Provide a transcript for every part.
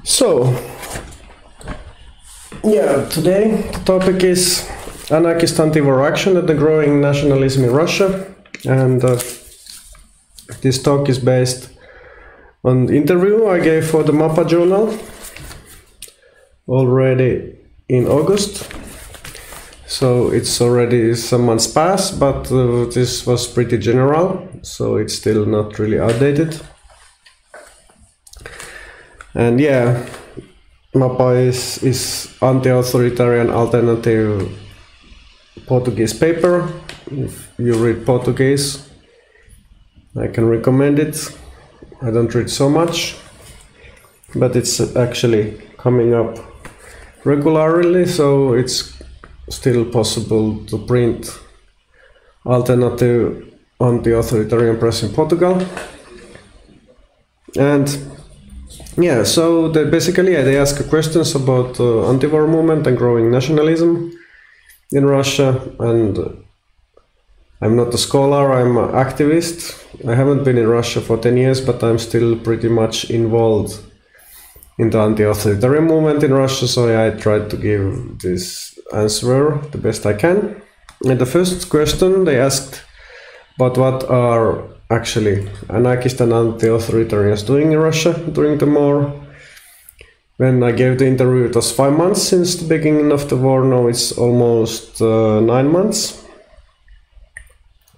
So, today the topic is anarchist anti-war action and the growing nationalism in Russia, and this talk is based on the interview I gave for the Mapa journal already in August. So it's already some months past, but this was pretty general, so it's still not really outdated. And Mapa is anti-authoritarian alternative Portuguese paper. If you read Portuguese, I can recommend it. I don't read so much, but it's actually coming up regularly, so it's still possible to print alternative anti-authoritarian press in Portugal. And so they ask questions about anti-war movement and growing nationalism in Russia. And I'm not a scholar, I'm an activist. I haven't been in Russia for 10 years, but I'm still pretty much involved in the anti-authoritarian movement in Russia, so I tried to give this answer the best I can. And the first question they asked about what are actually anarchist and anti-authoritarians doing in Russia during the war. When I gave the interview, it was 5 months since the beginning of the war. Now it's almost 9 months.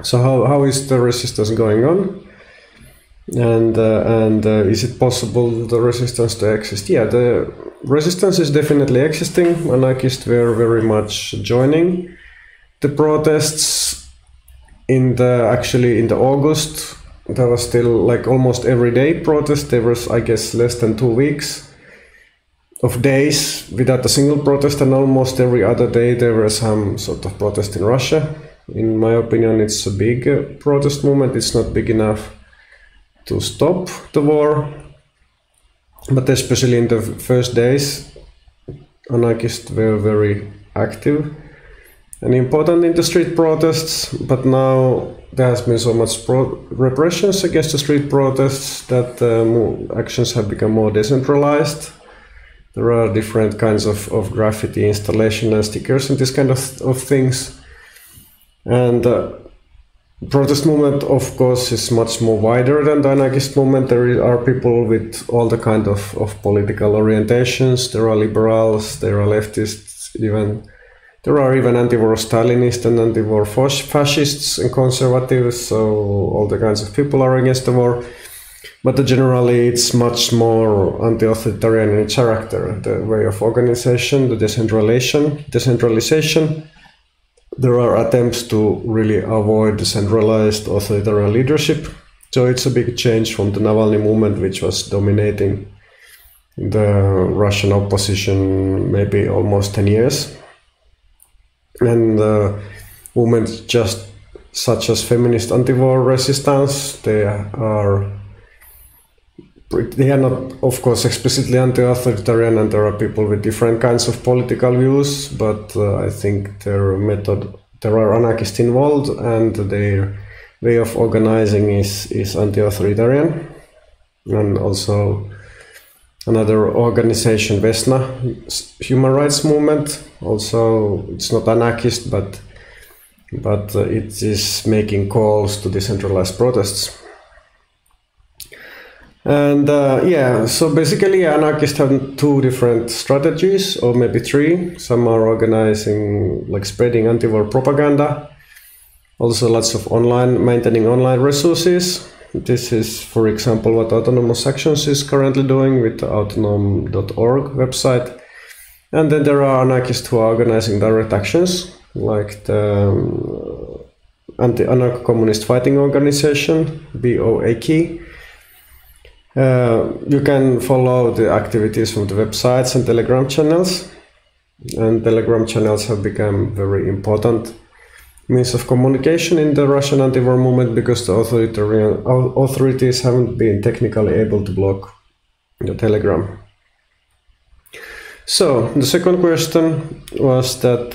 So how is the resistance going on? And is it possible the resistance to exist? Yeah, the resistance is definitely existing. Anarchists were very much joining the protests. In the August, there was still like almost every day protest. There was, I guess, less than 2 weeks of days without a single protest, and almost every other day there was some sort of protest in Russia. In my opinion, it's a big protest movement. It's not big enough to stop the war, but especially in the first days, anarchists were very active and important in the street protests. But now there has been so much repressions against the street protests that actions have become more decentralized. There are different kinds of graffiti installation and stickers and this kind of things. And protest movement, of course, is much more wider than the anarchist movement. There are people with all the kind of political orientations. There are liberals, there are leftists, there are even anti-war Stalinists and anti-war fascists and conservatives. So all the kinds of people are against the war. But generally, it's much more anti-authoritarian in character. The way of organization, the decentralization. There are attempts to really avoid the centralized authoritarian leadership. So it's a big change from the Navalny movement, which was dominating the Russian opposition maybe almost 10 years. And movements just such as feminist anti-war resistance, they are not, of course, explicitly anti-authoritarian, and there are people with different kinds of political views, but I think there are anarchists involved, and their way of organizing is anti-authoritarian. And also another organization, Vesna, human rights movement, also it's not anarchist, but it is making calls to decentralized protests. And so basically anarchists have two different strategies, or maybe three. Some are organizing, like spreading anti-war propaganda. Also lots of maintaining online resources. This is, for example, what Autonomous Actions is currently doing with the autonom.org website. And then there are anarchists who are organizing direct actions, like the Anarcho-Communist Fighting Organization, BOAK. You can follow the activities from the websites and Telegram channels. And Telegram channels have become very important means of communication in the Russian anti-war movement, because the authorities haven't been technically able to block the Telegram. So the second question was that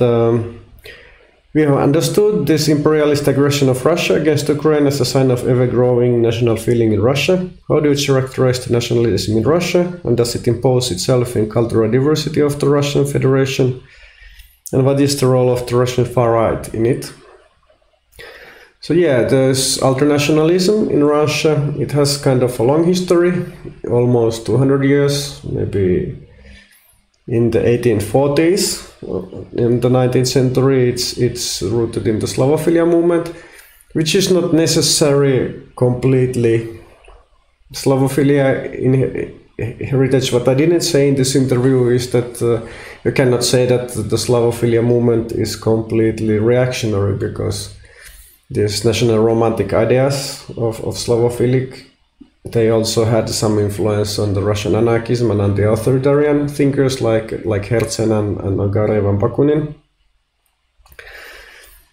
We have understood this imperialist aggression of Russia against Ukraine as a sign of ever-growing national feeling in Russia. How do you characterize the nationalism in Russia, and does it impose itself in cultural diversity of the Russian Federation? And what is the role of the Russian far right in it? So yeah, there's ultranationalism in Russia. It has kind of a long history, almost 200 years, maybe in the 1840s. In the 19th century, it's rooted in the Slavophilia movement, which is not necessarily completely Slavophilia in heritage. What I didn't say in this interview is that you cannot say that the Slavophilia movement is completely reactionary, because these national romantic ideas of Slavophilic, they also had some influence on the Russian anarchism and anti-authoritarian thinkers like Herzen and Ogarev and Bakunin.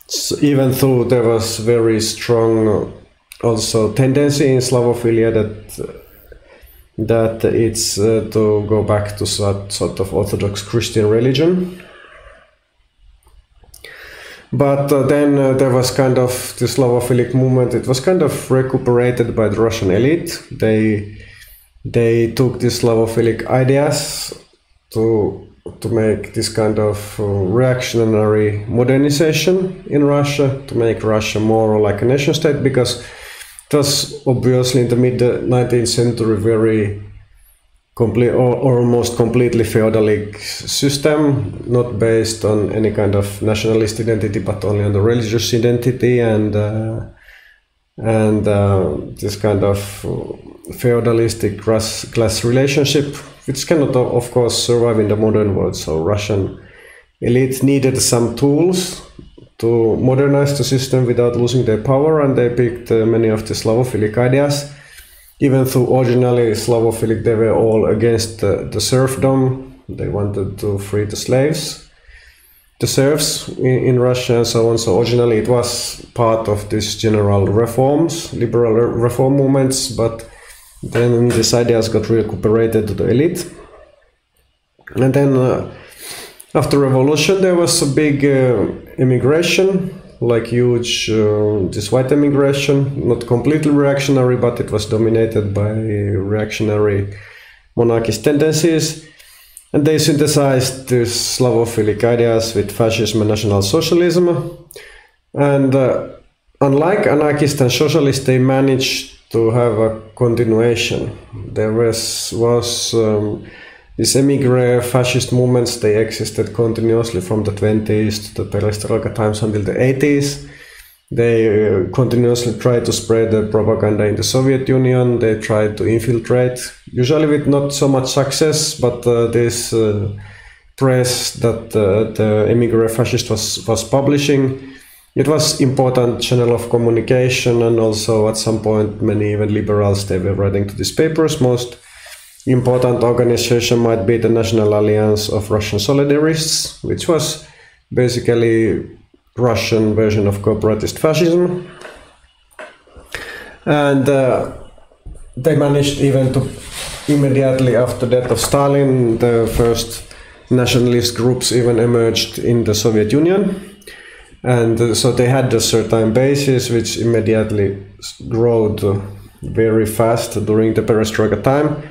So even though there was very strong also tendency in Slavophilia that it's to go back to sort of Orthodox Christian religion. But then there was kind of the Slavophilic movement. It was kind of recuperated by the Russian elite. They took these Slavophilic ideas to make this kind of reactionary modernization in Russia, to make Russia more like a nation state, because it was obviously in the mid-19th century very almost completely feudalic system, not based on any kind of nationalist identity, but only on the religious identity and this kind of feudalistic class relationship, which cannot, of course, survive in the modern world. So Russian elite needed some tools to modernize the system without losing their power, and they picked many of the Slavophilic ideas. Even though originally Slavophilic, they were all against the serfdom. They wanted to free the slaves, the serfs in Russia and so on. So originally it was part of these general reforms, liberal reform movements, but then these ideas got recuperated to the elite. And then after revolution there was a big immigration, like huge this white immigration, not completely reactionary, but it was dominated by reactionary monarchist tendencies, and they synthesized these Slavophilic ideas with fascism and national socialism. And unlike anarchists and socialists, they managed to have a continuation. There was these emigre fascist movements, they existed continuously from the 20s to the perestroika times until the 80s. They continuously tried to spread the propaganda in the Soviet Union. They tried to infiltrate, usually with not so much success, but this press that the emigre fascist was publishing, it was important channel of communication, and also at some point many even liberals, they were writing to these papers. Most important organization might be the National Alliance of Russian Solidarists, which was basically Russian version of corporatist fascism. And they managed even to, immediately after death of Stalin, the first nationalist groups even emerged in the Soviet Union. And so they had a certain basis which immediately grew very fast during the perestroika time.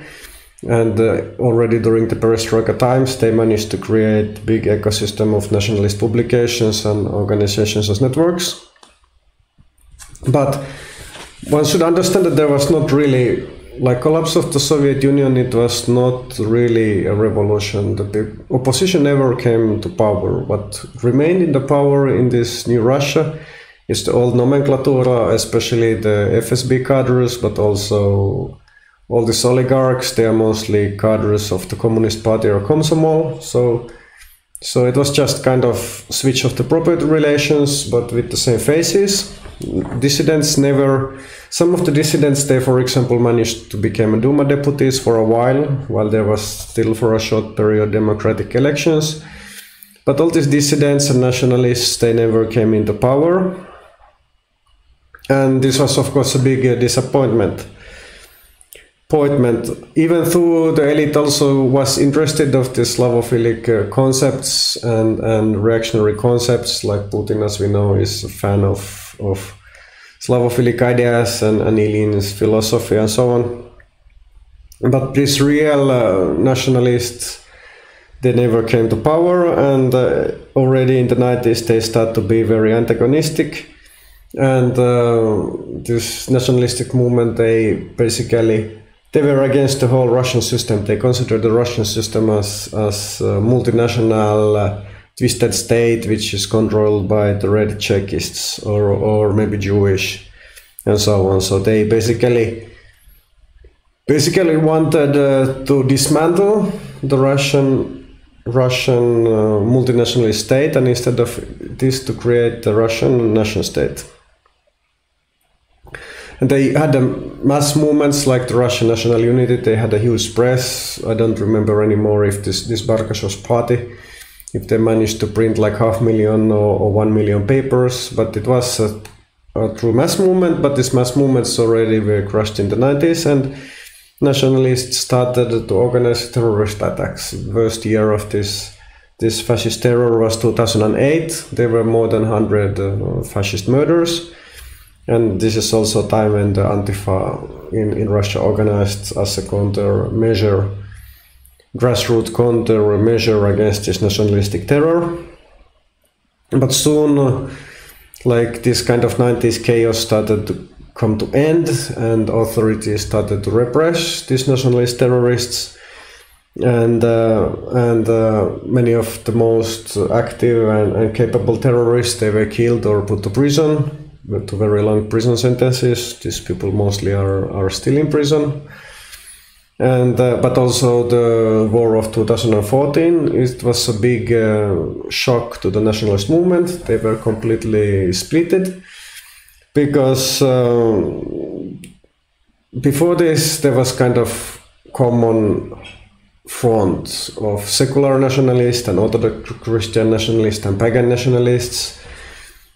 And already during the perestroika times, they managed to create big ecosystem of nationalist publications and organizations as networks. But one should understand that there was not really, like collapse of the Soviet Union, it was not really a revolution. The opposition never came to power. What remained in the power in this new Russia is the old nomenclatura, especially the FSB cadres, but also all these oligarchs. They are mostly cadres of the Communist Party or Komsomol. So it was just kind of switch of the property relations, but with the same faces. Dissidents never, some of the dissidents, they for example managed to become Duma deputies for a while there was still for a short period democratic elections. But all these dissidents and nationalists, they never came into power. And this was of course a big disappointment. appointment, even though the elite also was interested of the Slavophilic concepts and reactionary concepts, like Putin, as we know, is a fan of Slavophilic ideas and Ilin's philosophy and so on. But these real nationalists, they never came to power, and already in the 90s they start to be very antagonistic. And this nationalistic movement, they were against the whole Russian system. They considered the Russian system as a multinational twisted state, which is controlled by the red Chekists or maybe Jewish and so on. So they basically wanted to dismantle the Russian multinationalist state, and instead of this, to create the Russian nation state. And they had mass movements like the Russian National Unity. They had a huge press. I don't remember anymore if this Barkashev's party, if they managed to print like 500,000 or 1 million papers, but it was a true mass movement. But these mass movements already were crushed in the 90s, and nationalists started to organize terrorist attacks. The worst year of this fascist terror was 2008. There were more than 100 fascist murders. And this is also a time when the Antifa in Russia organized as a countermeasure, grassroots countermeasure against this nationalistic terror. But soon, like this kind of 90s chaos started to come to end, and authorities started to repress these nationalist terrorists. And many of the most active and capable terrorists, they were killed or put to prison, to very long prison sentences. These people mostly are still in prison. And but also the war of 2014, it was a big shock to the nationalist movement. They were completely splitted, because before this there was kind of common front of secular nationalists and Orthodox Christian nationalists and pagan nationalists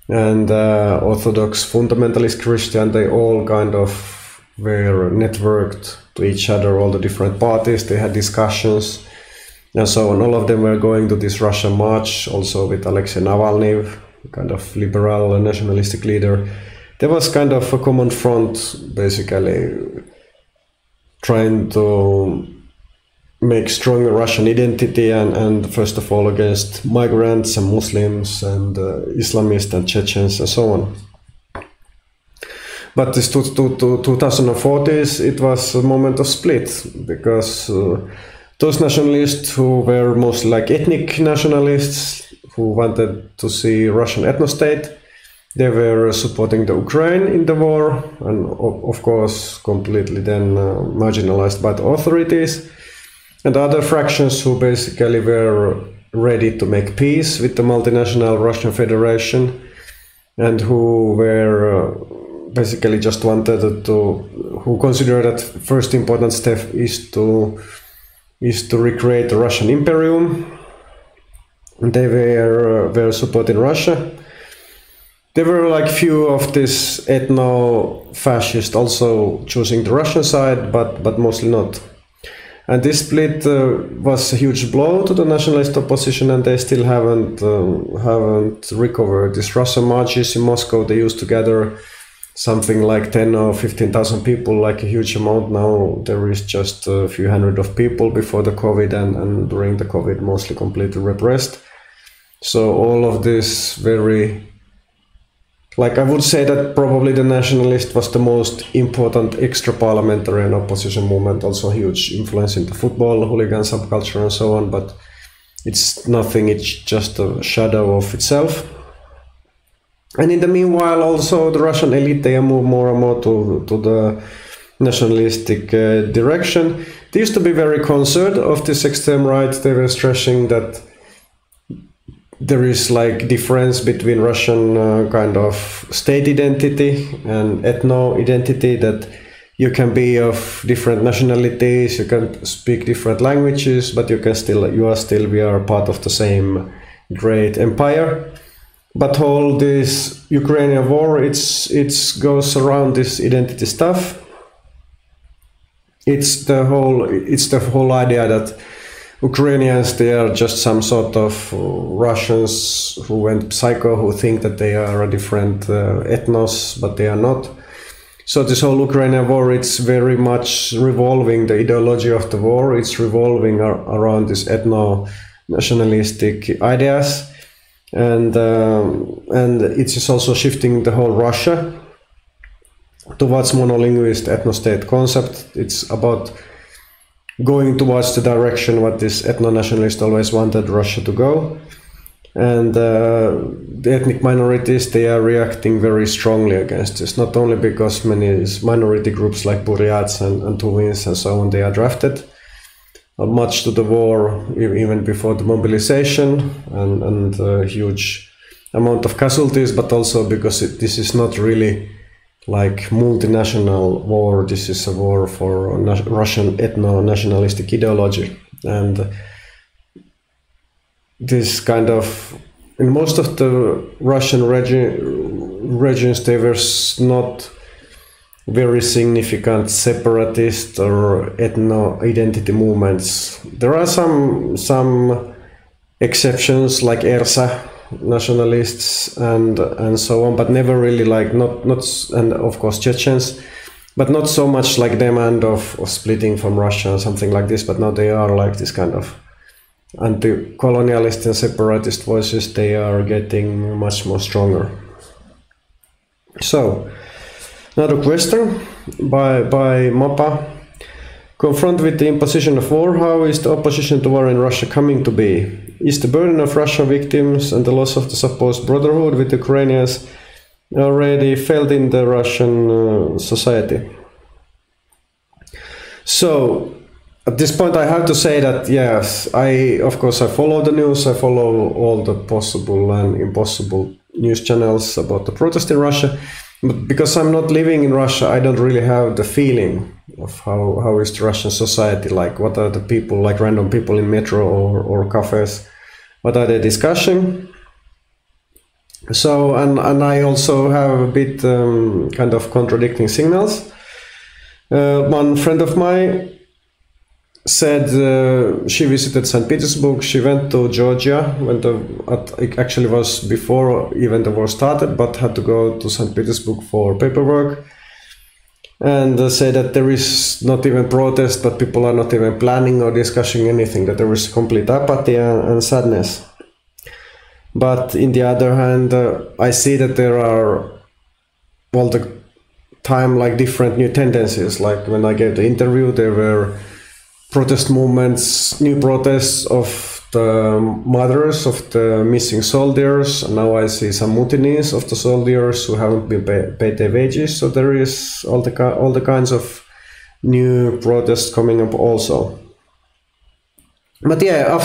and Orthodox fundamentalist Christian. They all kind of were networked to each other, all the different parties. They had discussions and so on. All of them were going to this Russian march, also with Alexei Navalny, kind of liberal and nationalistic leader. There was kind of a common front, basically trying to make stronger Russian identity, and first of all against migrants and Muslims and Islamists and Chechens and so on. But this 2040s, it was a moment of split, because those nationalists who were mostly like ethnic nationalists, who wanted to see Russian ethno-state, they were supporting the Ukraine in the war, and of course completely then marginalized by the authorities. And other fractions who basically were ready to make peace with the multinational Russian Federation, and who were basically just wanted who considered that first important step is to recreate the Russian Imperium. They were supporting Russia. There were like few of these ethno-fascists also choosing the Russian side, but mostly not. And this split was a huge blow to the nationalist opposition, and they still haven't recovered. These Russian marches in Moscow, they used to gather something like 10 or 15,000 people, like a huge amount. Now there is just a few hundred of people before the COVID, and during the COVID mostly completely repressed. So all of this very, like I would say that probably the nationalist was the most important extra-parliamentarian opposition movement, also huge influence in the football, hooligan subculture and so on, but it's nothing, it's just a shadow of itself. And in the meanwhile, also the Russian elite, they move more and more to the nationalistic direction. They used to be very concerned of this extreme right. They were stressing that there is like difference between Russian kind of state identity and ethno identity, that you can be of different nationalities, you can speak different languages, but we are part of the same great empire. But all this Ukrainian war, it goes around this identity stuff. it's the whole idea that Ukrainians, they are just some sort of Russians who went psycho, who think that they are a different ethnos, but they are not. So this whole Ukrainian war, it's very much revolving the ideology of the war. It's revolving around these ethno-nationalistic ideas, and it is also shifting the whole Russia towards monolinguist ethno-state concept. It's about going towards the direction what this ethno-nationalist always wanted Russia to go. And the ethnic minorities, they are reacting very strongly against this, not only because many minority groups like Buryats and Tuvins and so on, they are drafted much to the war even before the mobilization and a huge amount of casualties, but also because this is not really like multinational war. This is a war for Russian ethno-nationalistic ideology, and this kind of, in most of the Russian regions, there was not very significant separatist or ethno-identity movements. There are some exceptions like Ersa nationalists and so on, but never really like not and of course Chechens, but not so much like demand of splitting from Russia or something like this. But now they are like this kind of anti-colonialist and separatist voices. They are getting much more stronger. So another question by Mapa: confront with the imposition of war, how is the opposition to war in Russia coming to be? Is the burden of Russian victims and the loss of the supposed brotherhood with Ukrainians already felt in the Russian society? So at this point I have to say that yes, of course I follow the news, I follow all the possible and impossible news channels about the protest in Russia, but because I'm not living in Russia, I don't really have the feeling of how is the Russian society like. What are the people, like random people in metro or cafes, what are they discussing? So and I also have a bit kind of contradicting signals. One friend of mine said she visited St. Petersburg, she went to Georgia when it actually was before even the war started, but had to go to St. Petersburg for paperwork, and say that there is not even protest, but people are not even planning or discussing anything, that there is complete apathy and sadness. But in the other hand, I see that there are all the time like different new tendencies. Like when I gave the interview, there were protest movements, new protests of the mothers of the missing soldiers. Now I see some mutinies of the soldiers who haven't been paid their wages. So there is all the kinds of new protests coming up also. But yeah,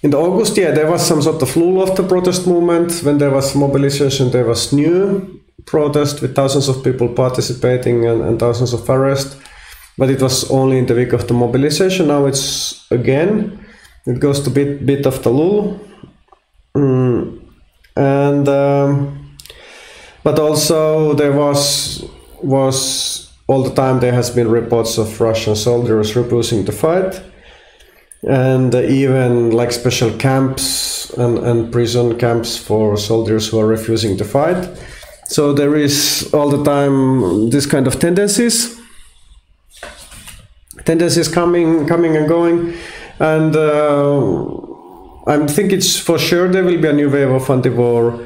in the August, yeah, there was some sort of lull of the protest movement. When there was mobilization, there was new protest with thousands of people participating and thousands of arrests. But it was only in the week of the mobilization. Now it's again, it goes to bit of the lull. But also there was all the time there has been reports of Russian soldiers refusing to fight, and even like special camps and prison camps for soldiers who are refusing to fight. So there is all the time this kind of tendencies coming and going, and I think it's for sure there will be a new wave of anti-war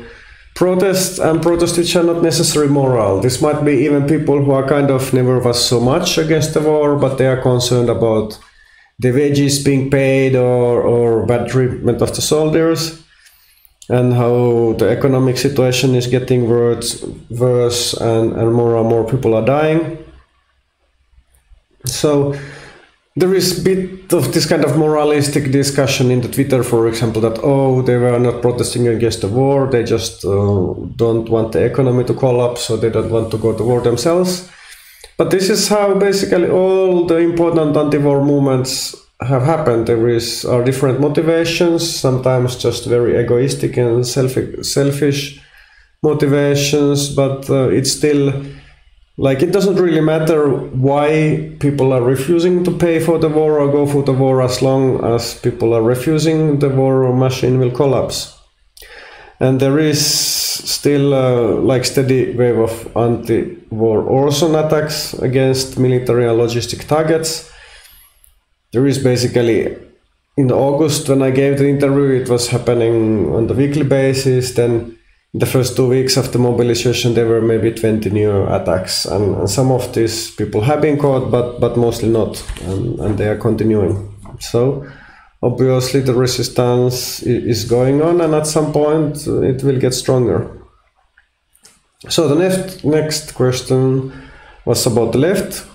protests, and protests which are not necessarily moral. This might be even people who are kind of never was so much against the war, but they are concerned about the wages being paid or bad treatment of the soldiers, and how the economic situation is getting worse and more people are dying. So there is a bit of this kind of moralistic discussion in the Twitter, for example, that, oh, they were not protesting against the war, they just don't want the economy to collapse, so they don't want to go to war themselves. But this is how basically all the important anti-war movements have happened. There are different motivations, sometimes just very egoistic and selfish motivations, but it's still like it doesn't really matter why people are refusing to pay for the war or go for the war, as long as people are refusing, the war machine will collapse. And there is still like steady wave of anti-war arson attacks against military and logistic targets. There is basically, in August when I gave the interview, it was happening on the weekly basis. Then the first 2 weeks of the mobilization, there were maybe 20 new attacks, and some of these people have been caught, but mostly not, and they are continuing. So obviously the resistance is going on, and at some point it will get stronger. So the next question was about the left.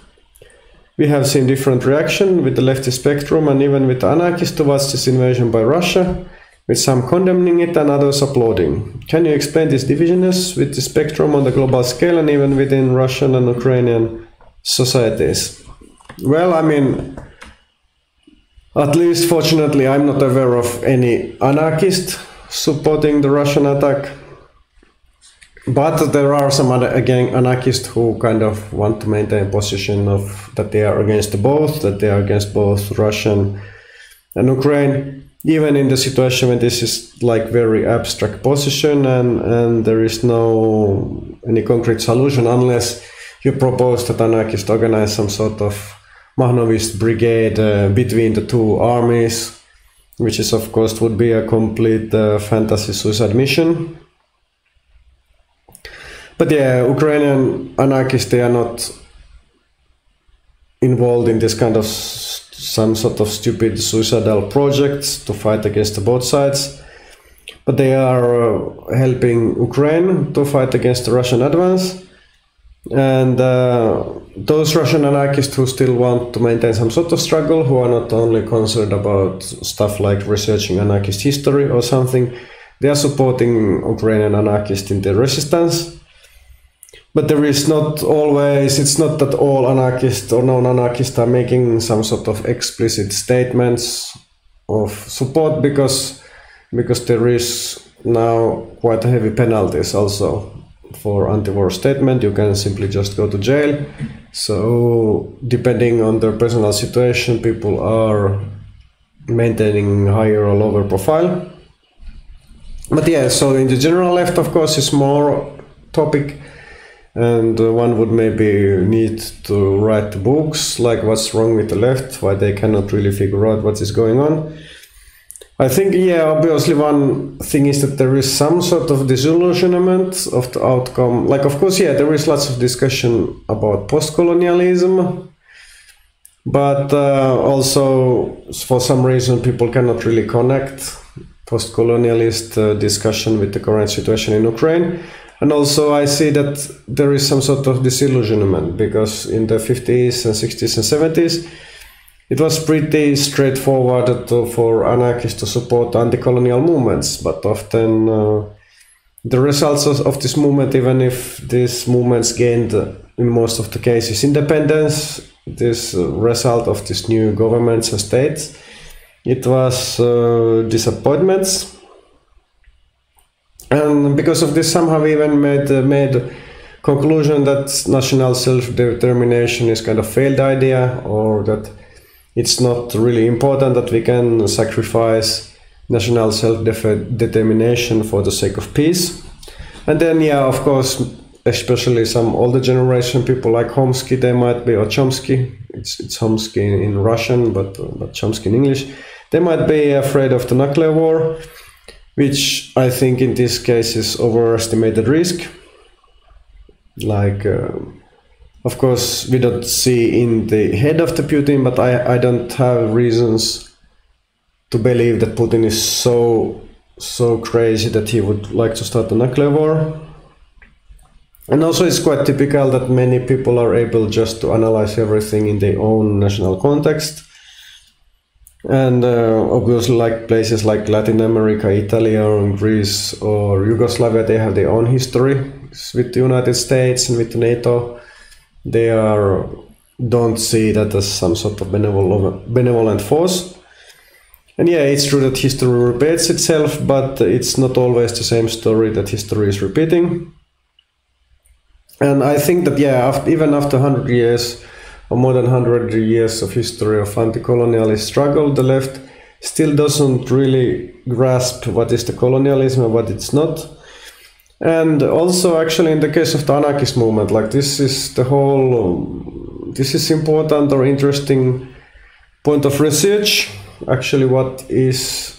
We have seen different reaction with the leftist spectrum and even with the anarchists towards this invasion by Russia, with some condemning it and others applauding. Can you explain this divisiveness with the spectrum on the global scale and even within Russian and Ukrainian societies? Well, I mean, at least fortunately I'm not aware of any anarchist supporting the Russian attack. But there are some other, again, anarchists who kind of want to maintain a position of that they are against both, that they are against both Russian and Ukraine, even in the situation when this is like very abstract position and there is no any concrete solution unless you propose that anarchists organize some sort of Mahnovist brigade between the two armies, which is of course would be a complete fantasy suicide mission. But yeah, Ukrainian anarchists, they are not involved in this kind of some sort of stupid suicidal projects to fight against both sides, but they are helping Ukraine to fight against the Russian advance. And those Russian anarchists who still want to maintain some sort of struggle, who are not only concerned about stuff like researching anarchist history or something, they are supporting Ukrainian anarchists in their resistance. But there is not always, it's not that all anarchists or non-anarchists are making some sort of explicit statements of support, because there is now quite heavy penalties also for anti-war statement. You can simply just go to jail. So depending on their personal situation, people are maintaining higher or lower profile. But yeah, so in the general left, of course, is more topic. And one would maybe need to write books like what's wrong with the left, why they cannot really figure out what is going on. I think, yeah, obviously one thing is that there is some sort of disillusionment of the outcome. Like, of course, yeah, there is lots of discussion about post-colonialism, but also for some reason people cannot really connect post-colonialist discussion with the current situation in Ukraine. And also I see that there is some sort of disillusionment, because in the 50s and 60s and 70s, it was pretty straightforward for anarchists to support anti-colonial movements. But often the results of this movement, even if these movements gained in most of the cases independence, this result of these new governments and states, it was disappointments. And because of this, some have even made conclusion that national self-determination is kind of failed idea, or that it's not really important that we can sacrifice national self-determination for the sake of peace. And then, yeah, of course, especially some older generation people like Homsky, they might be, or Chomsky, it's Homsky in Russian, but Chomsky in English, they might be afraid of the nuclear war, which I think in this case is overestimated risk. Like, of course, we don't see in the head of the Putin, but I don't have reasons to believe that Putin is so crazy that he would like to start a nuclear war. And also it's quite typical that many people are able just to analyze everything in their own national context. And obviously, like places like Latin America, Italy or Greece or Yugoslavia, they have their own history with the United States and with NATO. They don't see that as some sort of benevolent force. And yeah, it's true that history repeats itself, but it's not always the same story that history is repeating. And I think that, yeah, even after 100 years, or more than 100 years of history of anti-colonialist struggle, the left still doesn't really grasp what is the colonialism and what it's not. And also, actually, in the case of the anarchist movement, like this is important or interesting point of research. Actually, what is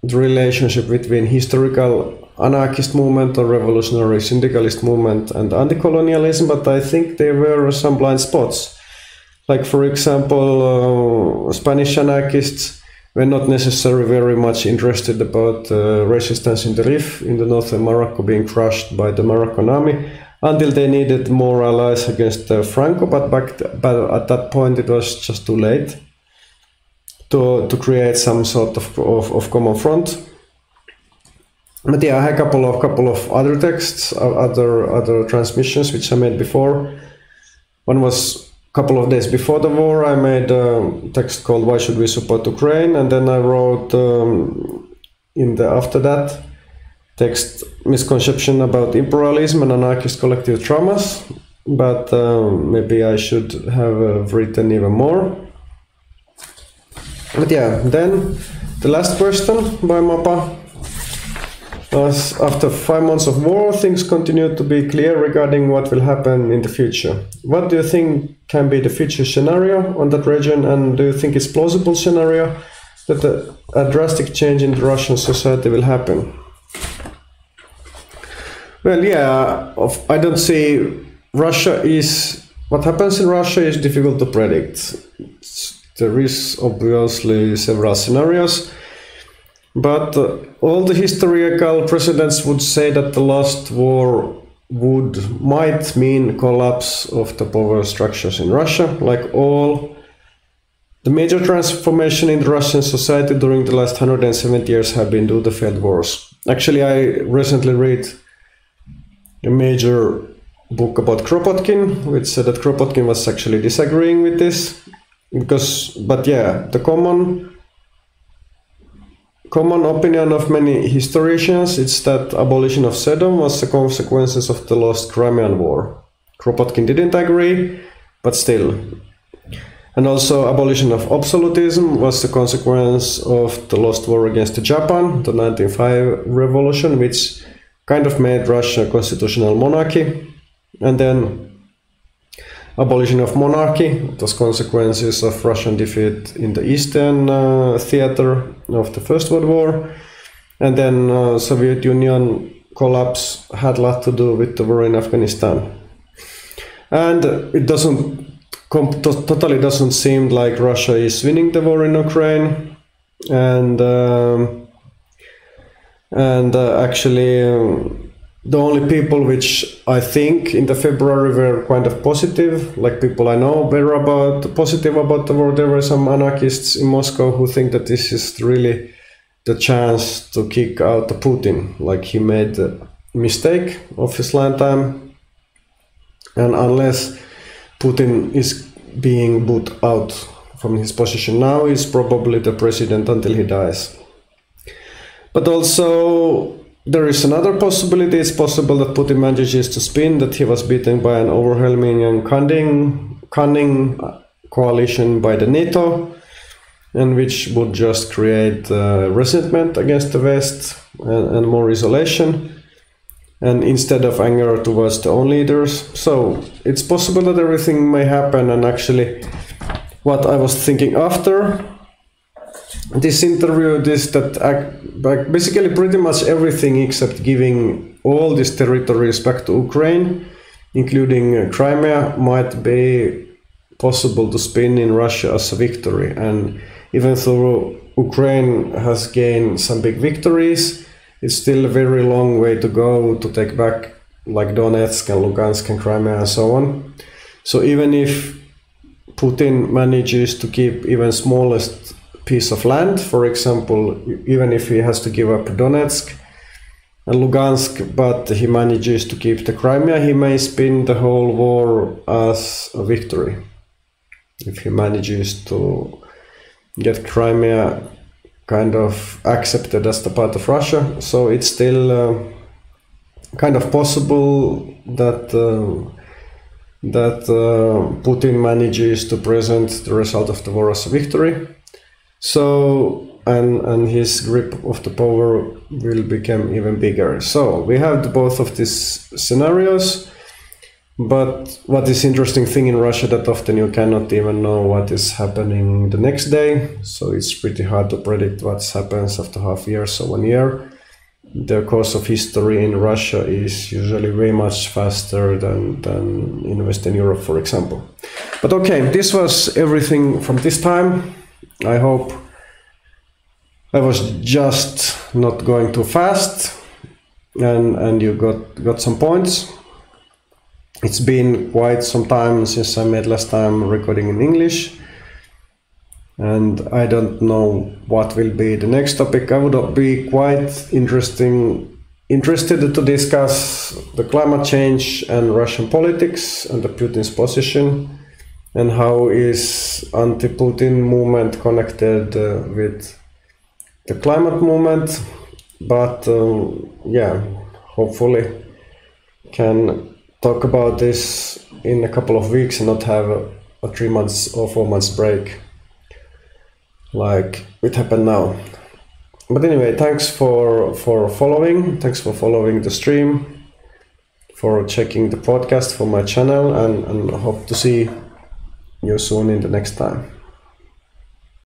the relationship between historical anarchist movement or revolutionary syndicalist movement and anti-colonialism? But I think there were some blind spots. Like, for example, Spanish anarchists were not necessarily very much interested about resistance in the Rif in the northern Morocco being crushed by the Moroccan army until they needed more allies against Franco, but at that point it was just too late to create some sort of common front. But yeah, I had a couple of other texts, other transmissions which I made before. One was couple of days before the war. I made a text called "Why Should We Support Ukraine?" and then I wrote after that text "Misconception about imperialism and anarchist collective traumas," but maybe I should have written even more. But yeah, then the last question by Mapa. After 5 months of war, things continue to be clear regarding what will happen in the future. What do you think can be the future scenario on that region, and do you think it's plausible scenario that a drastic change in the Russian society will happen? Well, yeah, I don't see what happens in Russia is difficult to predict. There is obviously several scenarios. But all the historical precedents would say that the last war might mean collapse of the power structures in Russia, like all the major transformation in the Russian society during the last 170 years have been due to failed wars. Actually, I recently read a major book about Kropotkin, which said that Kropotkin was actually disagreeing with this, but yeah, the common opinion of many historians is that abolition of Sedom was the consequences of the lost Crimean War. Kropotkin didn't agree, but still. And also abolition of absolutism was the consequence of the lost war against Japan, the 1905 revolution, which kind of made Russia a constitutional monarchy. And then abolition of monarchy, those consequences of Russian defeat in the Eastern theater of the First World War. And then Soviet Union collapse had a lot to do with the war in Afghanistan. And it totally doesn't seem like Russia is winning the war in Ukraine. And actually, the only people which I think in the February were kind of positive, like people I know were positive about the war. There were some anarchists in Moscow who think that this is really the chance to kick out the Putin, like he made a mistake of his lifetime, and unless Putin is being put out from his position now, he's probably the president until he dies. But also there is another possibility. It's possible that Putin manages to spin that he was beaten by an overwhelming and cunning coalition by the NATO, and which would just create resentment against the West and more isolation, and instead of anger towards the own leaders. So it's possible that everything may happen. And actually, what I was thinking after this interview is that basically pretty much everything except giving all these territories back to Ukraine, including Crimea, might be possible to spin in Russia as a victory. And even though Ukraine has gained some big victories, it's still a very long way to go to take back like Donetsk and Lugansk and Crimea and so on. So even if Putin manages to keep even smallest piece of land, for example, even if he has to give up Donetsk and Lugansk, but he manages to keep the Crimea, he may spin the whole war as a victory. If he manages to get Crimea kind of accepted as the part of Russia. So it's still kind of possible that Putin manages to present the result of the war as a victory. So, and his grip of the power will become even bigger. So we have both of these scenarios, but what is interesting thing in Russia that often you cannot even know what is happening the next day. So it's pretty hard to predict what happens after half year, so 1 year. The course of history in Russia is usually way much faster than in Western Europe, for example. But okay, this was everything from this time. I hope I was just not going too fast and you got some points. It's been quite some time since I made last time recording in English. And I don't know what will be the next topic. I would be quite interested to discuss the climate change and Russian politics and the Putin's position, and how is anti-Putin movement connected with the climate movement. But yeah, hopefully can talk about this in a couple of weeks and not have a 3 months or 4 months break like it happened now. But anyway, thanks for following. Thanks for following the stream, for checking the podcast for my channel, and hope to see you soon in the next time.